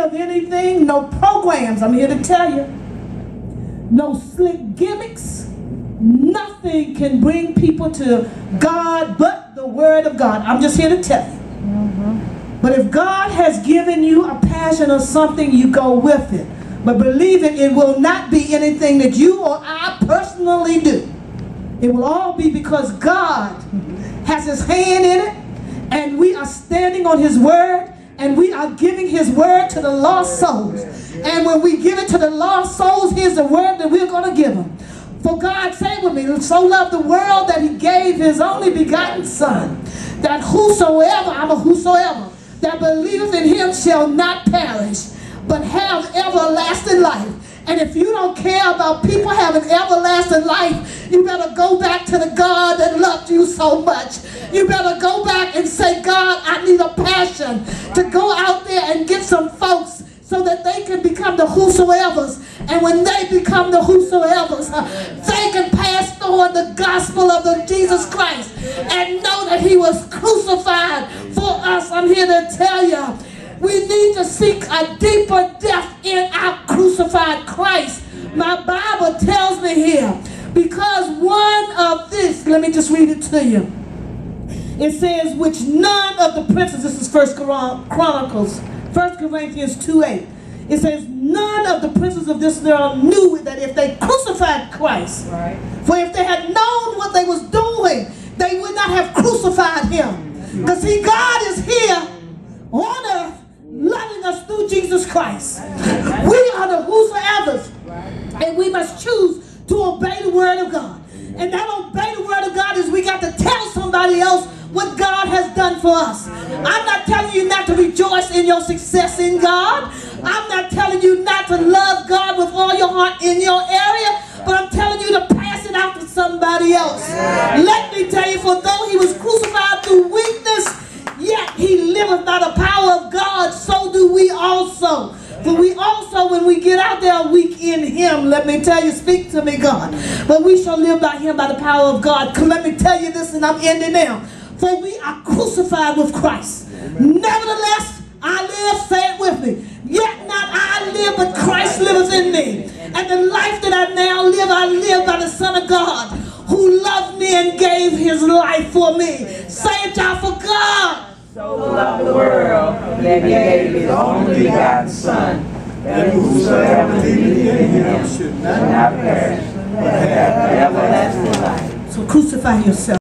of anything, no programs. I'm here to tell you. No slick gimmicks. Nothing can bring people to God but the Word of God. I'm just here to tell you. But if God has given you a passion or something, you go with it. But believe it, it will not be anything that you or I personally do. It will all be because God has His hand in it, and we are standing on His Word, and we are giving His Word to the lost souls. And when we give it to the lost souls, here's the word that we're going to give them. For God, say with me, so loved the world that He gave His only begotten Son, that whosoever, I'm a whosoever, that believeth in Him shall not perish, but have everlasting life. And if you don't care about people having everlasting life, you better go back to the God that loved you so much. You better go back and say, God, I need a passion to go out there and get some folks so that they can become the whosoevers. And when they become the whosoevers, they can pass on the gospel of the Jesus Christ and know that He was crucified for us. I'm here to tell you, we need to seek a deeper depth in our crucified Christ. My Bible tells me here, because one of this, let me just read it to you. It says, which none of the princes, this is 1 Chronicles, 1 Corinthians 2:8. It says, none of the princes of this world knew that if they crucified Christ, for if they had known what they was doing, they would not have crucified Him. Because see, God is here on earth, loving us through Jesus Christ. We are the whosoevers, and we must choose to obey the Word of God. And that obey the Word of God is we got to tell somebody else what God has done for us. I'm not telling you not to rejoice in your success in God. I'm not telling you not to love God with all your heart in your area, but I'm telling you to pass it out to somebody else. Let me tell you, for though He was crucified through weakness, yet He liveth by the power of God, so do we also. For we also, when we get out there, are weak in Him. Let me tell you, speak to me, God. But we shall live by Him by the power of God. Let me tell you this, and I'm ending now. For we are crucified with Christ. Nevertheless, I live, say it with me. Yet not I live, but Christ liveth in me. And the life that I now live, I live by the Son of God, who loved me and gave His life for me. Say it, y'all, for God so loved the world that He gave His only begotten Son, that whosoever believeth in Him should not perish, but have everlasting life. So crucify yourself.